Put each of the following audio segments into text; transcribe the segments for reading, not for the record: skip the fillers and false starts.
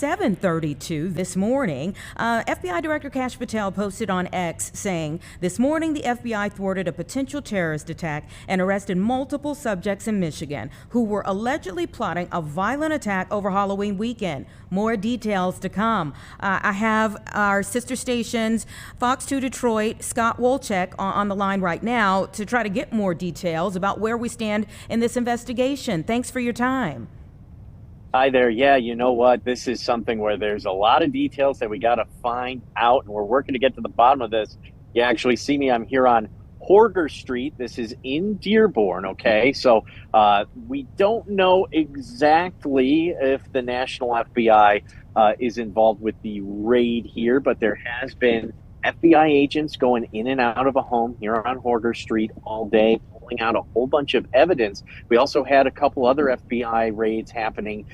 7:32 this morning, FBI Director Kash Patel posted on X saying, "This morning the FBI thwarted a potential terrorist attack and arrested multiple subjects in Michigan who were allegedly plotting a violent attack over Halloween weekend. More details to come." I have our sister stations, Fox 2 Detroit, Scott Wolchek on the line right now to try to get more details about where we stand in this investigation. Thanks for your time. Hi there. Yeah, you know what? This is something where there's a lot of details that we got to find out, and we're working to get to the bottom of this. You actually see me. I'm here on Hoarder Street. This is in Dearborn, okay? So we don't know exactly if the National FBI is involved with the raid here, but there has been FBI agents going in and out of a home here on Hoarder Street all day, pulling out a whole bunch of evidence. We also had a couple other FBI raids happening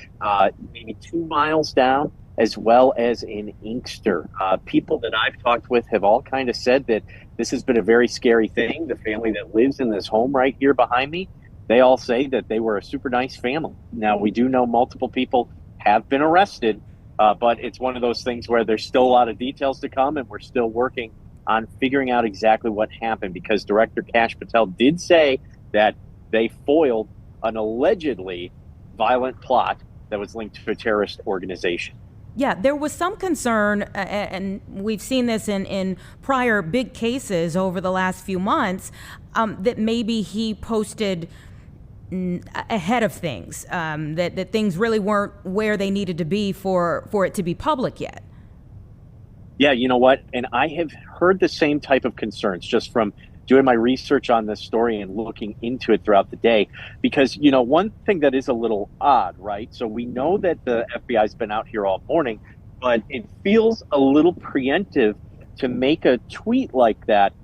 maybe 2 miles down, as well as in Inkster. People that I've talked with have all kind of said that this has been a very scary thing. The family that lives in this home right here behind me, they all say that they were a super nice family. Now, we do know multiple people have been arrested, but it's one of those things where there's still a lot of details to come, and we're still working on figuring out exactly what happened, because Director Kash Patel did say that they foiled an allegedly violent plot that was linked to a terrorist organization. Yeah, there was some concern, and we've seen this in prior big cases over the last few months, that maybe he posted ahead of things, that things really weren't where they needed to be for it to be public yet. Yeah, you know what? And I have heard the same type of concerns just from doing my research on this story and looking into it throughout the day. Because, you know, one thing that is a little odd, right? So we know that the FBI's been out here all morning, but it feels a little preemptive to make a tweet like that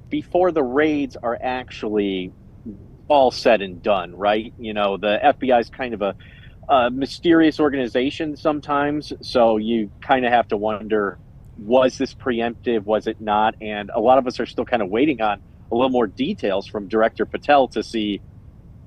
before the raids are actually all said and done, right? You know, the FBI is kind of a mysterious organization sometimes, so you kind of have to wonder, was this preemptive, was it not? And a lot of us are still kind of waiting on a little more details from Director Patel to see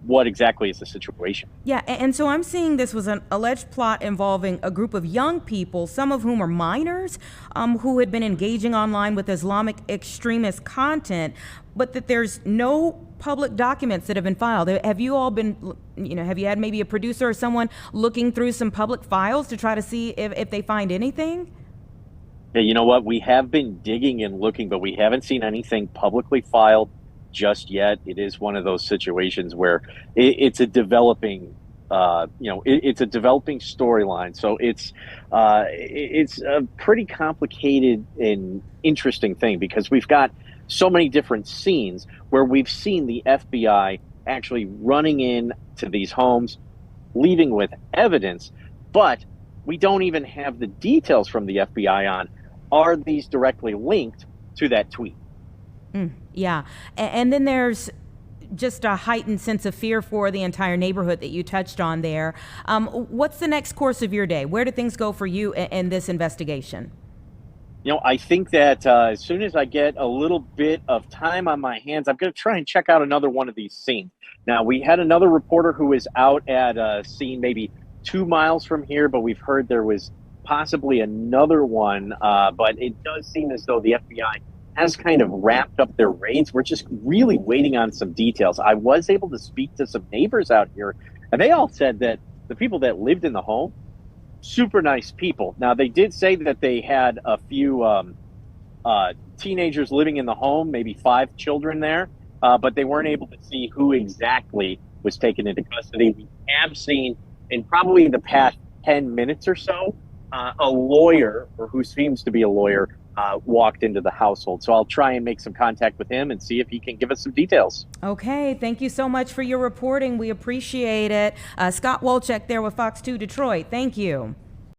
what exactly is the situation. Yeah, and so I'm seeing this was an alleged plot involving a group of young people, some of whom are minors, who had been engaging online with Islamic extremist content, but that there's no public documents that have been filed. Have you all been, have you had maybe a producer or someone looking through some public files to try to see if they find anything? Yeah, you know what? We have been digging and looking, but we haven't seen anything publicly filed just yet. It is one of those situations where it's a developing, it's a developing storyline. So it's a pretty complicated and interesting thing, because we've got so many different scenes where we've seen the FBI actually running in to these homes, leaving with evidence, but we don't even have the details from the FBI on, are these directly linked to that tweet? Yeah. And then there's just a heightened sense of fear for the entire neighborhood that you touched on there. What's the next course of your day? Where do things go for you in this investigation? You know, I think that as soon as I get a little bit of time on my hands, I'm going to try and check out another one of these scenes. Now, we had another reporter who was out at a scene maybe 2 miles from here, but we've heard there was possibly another one. But it does seem as though the FBI has kind of wrapped up their raids. We're just really waiting on some details. I was able to speak to some neighbors out here, and they all said that the people that lived in the home, super nice people. Now, they did say that they had a few teenagers living in the home, maybe 5 children there, but they weren't able to see who exactly was taken into custody. We have seen in probably the past 10 minutes or so, a lawyer, or who seems to be a lawyer, walked into the household. So I'll try and make some contact with him and see if he can give us some details. Okay, thank you so much for your reporting. We appreciate it. Scott Wolchek there with Fox 2 Detroit. Thank you.